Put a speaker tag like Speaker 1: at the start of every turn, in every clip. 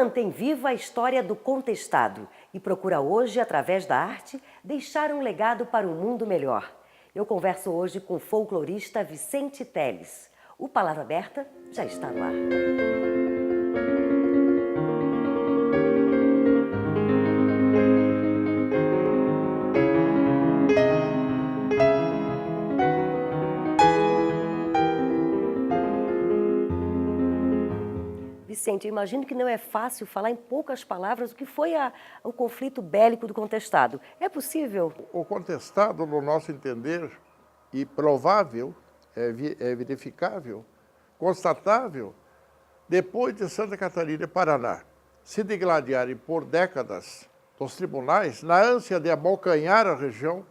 Speaker 1: mantém viva a história do contestado e procura hoje, através da arte, deixar um legado para um mundo melhor. Eu converso hoje com o folclorista Vicente Telles. O Palavra Aberta já está no ar. Vicente, eu imagino que não é fácil falar em poucas palavras o que foi o conflito bélico do contestado. É possível?
Speaker 2: O contestado, no nosso entender, e provável, é verificável, constatável, depois de Santa Catarina e Paraná se degladiarem por décadas dos tribunais, na ânsia de abocanhar a região,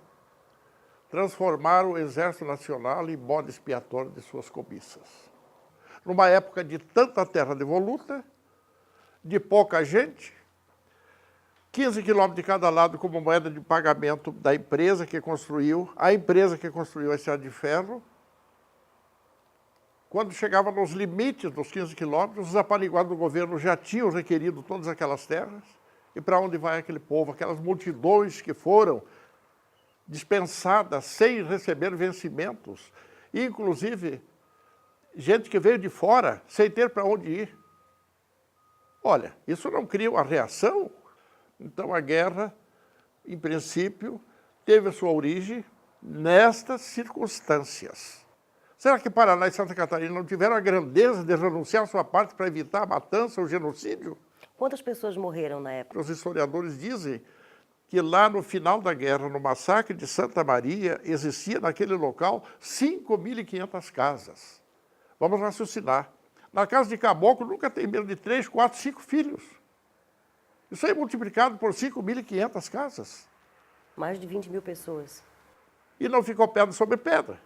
Speaker 2: transformaram o Exército Nacional em bode expiatório de suas cobiças. Numa época de tanta terra devoluta, de pouca gente, 15 quilômetros de cada lado como moeda de pagamento da empresa que construiu, a empresa que construiu a estrada de ferro. Quando chegava nos limites dos 15 quilômetros, os apaniguados do governo já tinham requerido todas aquelas terras. E para onde vai aquele povo? Aquelas multidões que foram dispensadas sem receber vencimentos, inclusive gente que veio de fora sem ter para onde ir. Olha, isso não cria uma reação? Então a guerra, em princípio, teve a sua origem nestas circunstâncias. Será que Paraná e Santa Catarina não tiveram a grandeza de renunciar à sua parte para evitar a matança, o genocídio?
Speaker 1: Quantas pessoas morreram na época?
Speaker 2: Os historiadores dizem que lá no final da guerra, no massacre de Santa Maria, existia naquele local 5.500 casas. Vamos raciocinar. Na casa de caboclo nunca tem menos de 3, 4, 5 filhos. Isso aí multiplicado por 5.500 casas.
Speaker 1: Mais de 20 mil pessoas.
Speaker 2: E não ficou pedra sobre pedra.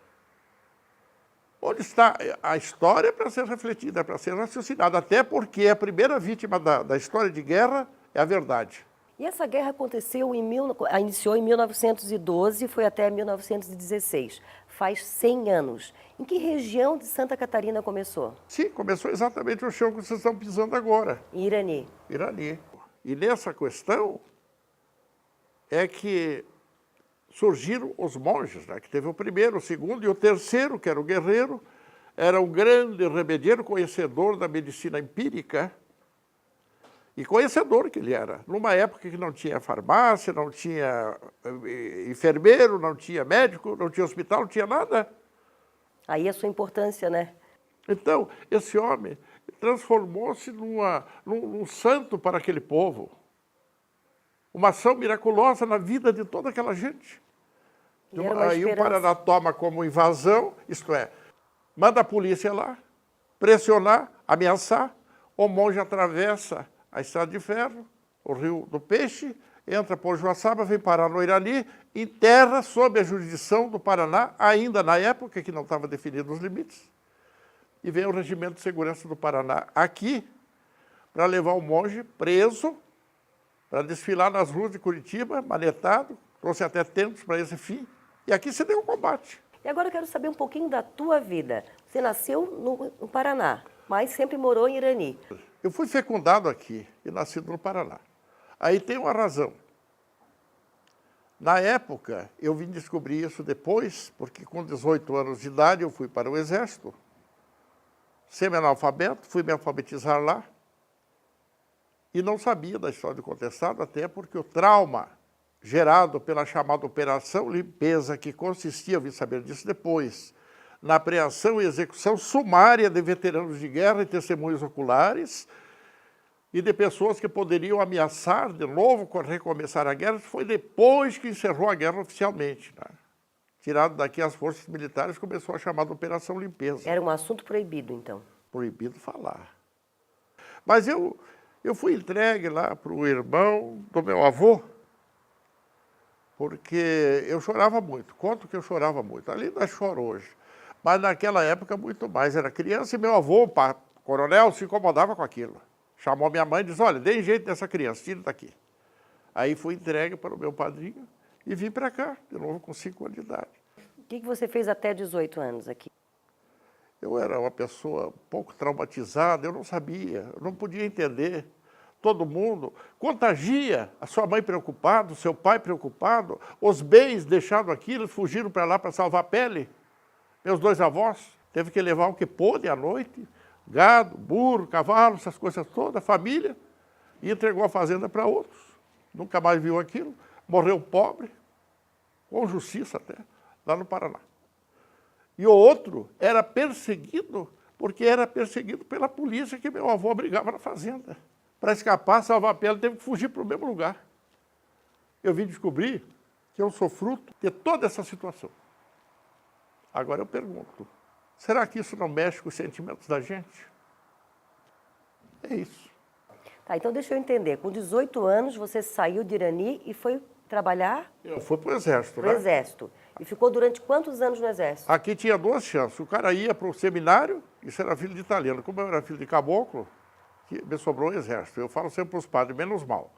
Speaker 2: Onde está a história para ser refletida, para ser raciocinada? Até porque a primeira vítima da história de guerra é a verdade.
Speaker 1: E essa guerra iniciou em 1912 e foi até 1916. Faz 100 anos. Em que região de Santa Catarina começou?
Speaker 2: Sim, começou exatamente o chão que vocês estão pisando agora.
Speaker 1: Em Irani.
Speaker 2: Irani. E nessa questão é que surgiram os monges, né? Que teve o primeiro, o segundo e o terceiro, que era o guerreiro, era um grande remedieiro, conhecedor da medicina empírica, e conhecedor que ele era, numa época que não tinha farmácia, não tinha enfermeiro, não tinha médico, não tinha hospital, não tinha nada.
Speaker 1: Aí a sua importância, né?
Speaker 2: Então, esse homem transformou-se num santo para aquele povo. Uma ação miraculosa na vida de toda aquela gente. Aí o Paraná toma como invasão, isto é, manda a polícia lá, pressionar, ameaçar, o monge atravessa a estrada de ferro, o rio do Peixe, entra por Joaçaba, vem parar no Irani, enterra sob a jurisdição do Paraná, ainda na época que não estava definido os limites, e vem o Regimento de Segurança do Paraná aqui, para levar o monge preso, para desfilar nas ruas de Curitiba, manetado, trouxe até tempos para esse fim, e aqui se deu um combate.
Speaker 1: E agora eu quero saber um pouquinho da tua vida. Você nasceu no Paraná, mas sempre morou em Irani.
Speaker 2: Eu fui fecundado aqui e nascido no Paraná. Aí tem uma razão. Na época, eu vim descobrir isso depois, porque com 18 anos de idade eu fui para o Exército, semi-analfabeto, fui me alfabetizar lá, e não sabia da história do contestado, até porque o trauma gerado pela chamada Operação Limpeza, que consistia, eu vim saber disso depois, na apreensão e execução sumária de veteranos de guerra e testemunhos oculares, e de pessoas que poderiam ameaçar de novo recomeçar a guerra, foi depois que encerrou a guerra oficialmente. Né? Tirado daqui as forças militares, começou a chamada Operação Limpeza.
Speaker 1: Era um assunto proibido, então?
Speaker 2: Proibido falar. Mas eu fui entregue lá para o irmão do meu avô, porque eu chorava muito. Conto que eu chorava muito. Ali ainda choro hoje. Mas naquela época muito mais. Era criança e meu avô, coronel, se incomodava com aquilo. Chamou minha mãe e disse, olha, dê jeito nessa criança, tira daqui. Aí fui entregue para o meu padrinho e vim para cá, de novo com 5 anos de idade.
Speaker 1: O que você fez até 18 anos aqui?
Speaker 2: Eu era uma pessoa um pouco traumatizada, eu não sabia, eu não podia entender. todo mundo, contagia a sua mãe preocupada, o seu pai preocupado, os bens deixados aqui, eles fugiram para lá para salvar a pele. Meus 2 avós teve que levar o que pôde à noite, gado, burro, cavalo, essas coisas todas, a família, e entregou a fazenda para outros. Nunca mais viu aquilo, morreu pobre, com justiça até, lá no Paraná. E o outro era perseguido, porque era perseguido pela polícia que meu avô brigava na fazenda. Para escapar, salvar a pele, teve que fugir para o mesmo lugar. Eu vim descobrir que eu sou fruto de toda essa situação. Agora eu pergunto, será que isso não mexe com os sentimentos da gente? É isso.
Speaker 1: Tá, então deixa eu entender. Com 18 anos, você saiu de Irani e foi trabalhar?
Speaker 2: Eu fui para o Exército,
Speaker 1: Pro Exército. E ficou durante quantos anos no Exército?
Speaker 2: Aqui tinha 2 chances. O cara ia para o seminário, isso era filho de italiano. Como eu era filho de caboclo, que me sobrou o Exército. Eu falo sempre para os padres, menos mal.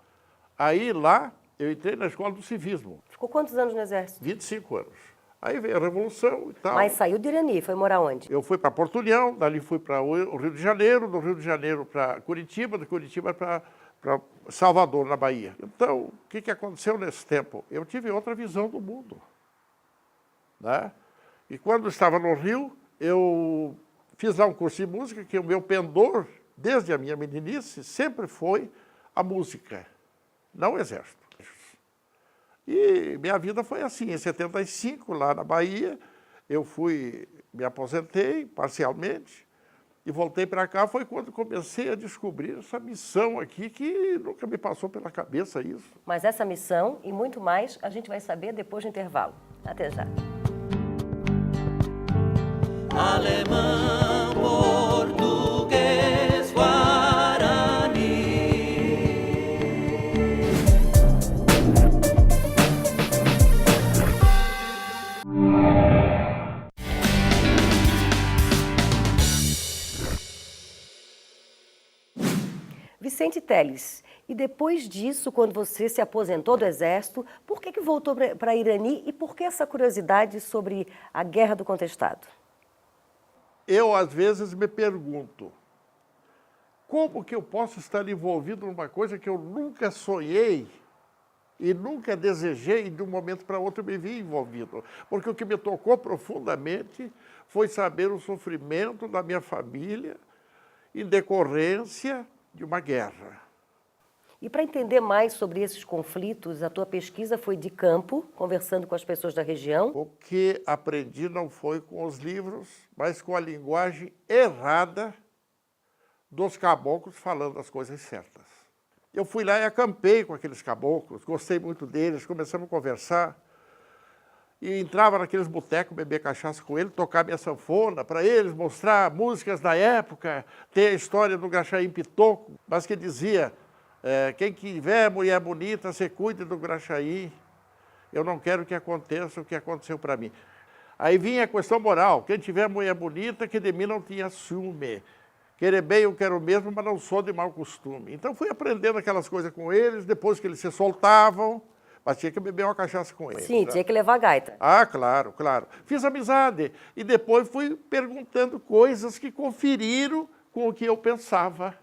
Speaker 2: Aí lá, eu entrei na escola do civismo.
Speaker 1: Ficou quantos anos no Exército?
Speaker 2: 25 anos. Aí veio a Revolução e tal.
Speaker 1: Mas saiu de Irani, foi morar onde?
Speaker 2: Eu fui para Porto União, dali fui para o Rio de Janeiro, do Rio de Janeiro para Curitiba, de Curitiba para Salvador, na Bahia. Então, o que aconteceu nesse tempo? Eu tive outra visão do mundo. Né? E quando estava no Rio, eu fiz lá um curso de música, que o meu pendor, desde a minha meninice, sempre foi a música, não o Exército. E minha vida foi assim, em 75, lá na Bahia, eu me aposentei parcialmente e voltei para cá, foi quando comecei a descobrir essa missão aqui, que nunca me passou pela cabeça isso.
Speaker 1: Mas essa missão e muito mais a gente vai saber depois do intervalo. Até já.
Speaker 3: Alemão, português, guarani.
Speaker 1: Vicente Telles, e depois disso, quando você se aposentou do Exército, por que voltou para Irani e por que essa curiosidade sobre a Guerra do Contestado?
Speaker 2: Eu, às vezes, me pergunto, como que eu posso estar envolvido numa coisa que eu nunca sonhei e nunca desejei, e de um momento para outro me vi envolvido? Porque o que me tocou profundamente foi saber o sofrimento da minha família em decorrência de uma guerra.
Speaker 1: E para entender mais sobre esses conflitos, a tua pesquisa foi de campo, conversando com as pessoas da região.
Speaker 2: O que aprendi não foi com os livros, mas com a linguagem errada dos caboclos falando as coisas certas. Eu fui lá e acampei com aqueles caboclos, gostei muito deles, começamos a conversar. E entrava naqueles botecos, beber cachaça com ele, tocar minha sanfona para eles, mostrar músicas da época, ter a história do Graxaí Pitoco, mas que dizia, quem tiver mulher bonita, você cuide do Graxaí. Eu não quero que aconteça o que aconteceu para mim. Aí vinha a questão moral, quem tiver mulher bonita, que de mim não tinha ciúme. Querer bem eu quero mesmo, mas não sou de mau costume. Então fui aprendendo aquelas coisas com eles, depois que eles se soltavam, mas tinha que beber uma cachaça com eles.
Speaker 1: Sim, tinha que levar gaita.
Speaker 2: Ah, claro, claro. Fiz amizade e depois fui perguntando coisas que conferiram com o que eu pensava.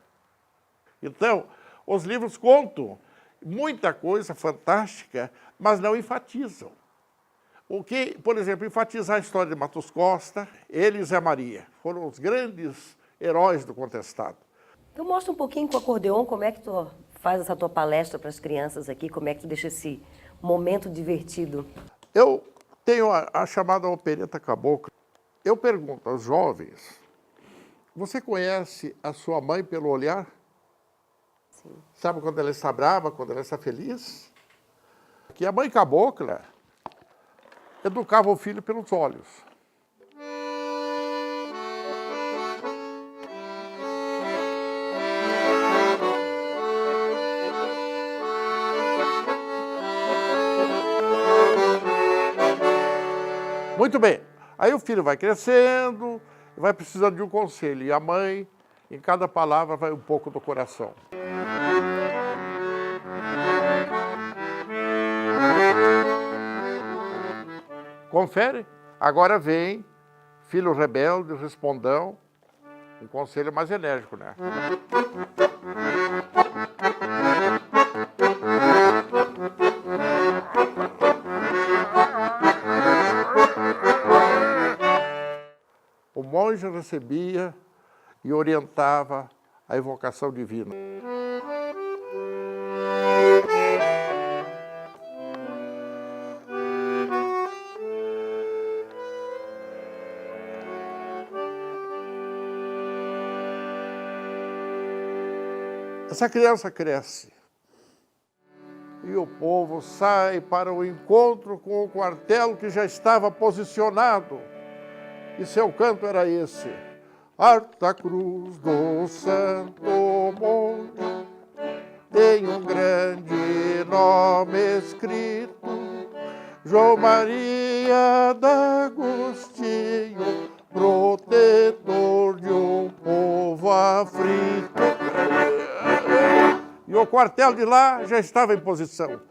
Speaker 2: Então, os livros contam muita coisa fantástica, mas não enfatizam. O que, por exemplo, enfatizar a história de Matos Costa, ele e Zé Maria, foram os grandes heróis do contestado.
Speaker 1: Então mostra um pouquinho com o acordeon como é que tu faz essa tua palestra para as crianças aqui, como é que tu deixa esse momento divertido.
Speaker 2: Eu tenho a chamada opereta cabocla. Eu pergunto aos jovens, você conhece a sua mãe pelo olhar?
Speaker 1: Sim.
Speaker 2: Sabe quando ela está brava, quando ela está feliz? Que a mãe cabocla educava o filho pelos olhos. Muito bem. Aí o filho vai crescendo, vai precisando de um conselho. E a mãe, em cada palavra, vai um pouco do coração. Confere? Agora vem filho rebelde, respondão, um conselho mais enérgico, né? anjo recebia e orientava a evocação divina. Essa criança cresce e o povo sai para o encontro com o quartel que já estava posicionado. E seu canto era esse: Alta cruz do Santo Monte, tem um grande nome escrito, João Maria d'Agostinho, protetor de um povo aflito. E o quartel de lá já estava em posição.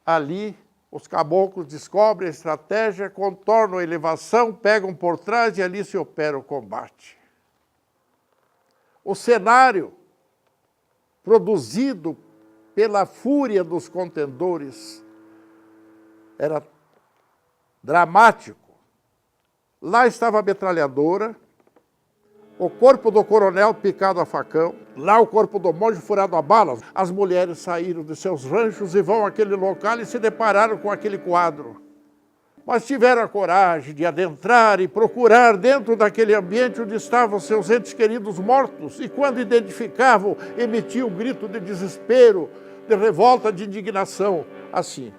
Speaker 2: Ali, os caboclos descobrem a estratégia, contornam a elevação, pegam por trás e ali se opera o combate. O cenário produzido pela fúria dos contendores era dramático. Lá estava a metralhadora, o corpo do coronel picado a facão, lá o corpo do monge furado a balas. As mulheres saíram de seus ranchos e vão àquele local e se depararam com aquele quadro. Mas tiveram a coragem de adentrar e procurar dentro daquele ambiente onde estavam seus entes queridos mortos. E quando identificavam, emitiam um grito de desespero, de revolta, de indignação, assim.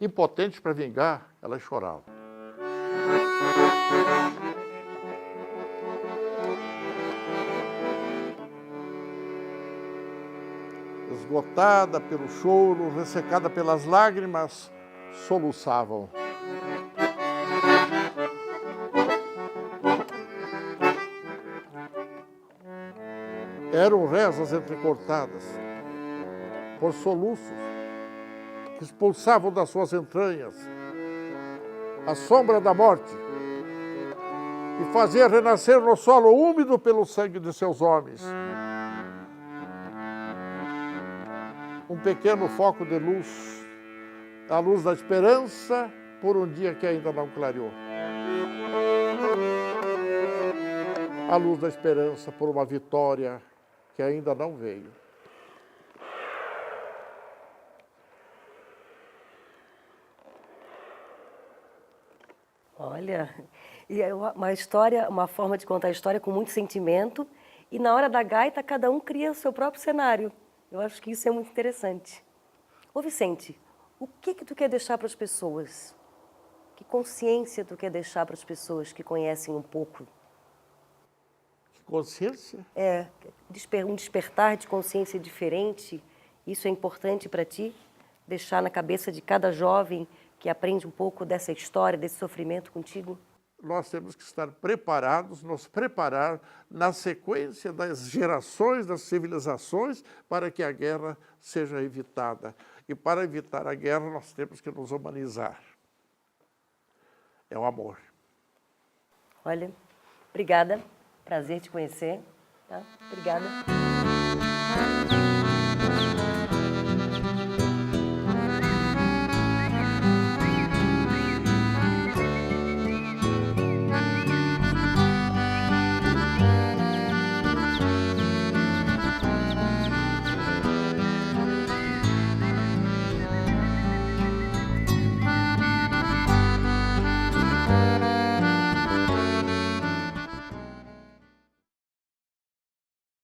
Speaker 2: Impotente para vingar, ela chorava. Esgotada pelo choro, ressecada pelas lágrimas, soluçavam. Eram rezas entrecortadas por soluços que expulsavam das suas entranhas a sombra da morte e fazia renascer no solo úmido pelo sangue de seus homens um pequeno foco de luz, a luz da esperança por um dia que ainda não clareou. A luz da esperança por uma vitória que ainda não veio.
Speaker 1: Olha, e é uma história, uma forma de contar a história com muito sentimento, e na hora da gaita cada um cria o seu próprio cenário. Eu acho que isso é muito interessante. Ô Vicente, o que tu quer deixar para as pessoas? Que consciência tu quer deixar para as pessoas que conhecem um pouco?
Speaker 2: Que consciência?
Speaker 1: É, um despertar de consciência diferente. Isso é importante para ti? Deixar na cabeça de cada jovem que aprende um pouco dessa história, desse sofrimento contigo?
Speaker 2: Nós temos que estar preparados, nos preparar na sequência das gerações, das civilizações, para que a guerra seja evitada. E para evitar a guerra, nós temos que nos humanizar. É o amor.
Speaker 1: Olha, obrigada. Prazer te conhecer. Tá? Obrigada.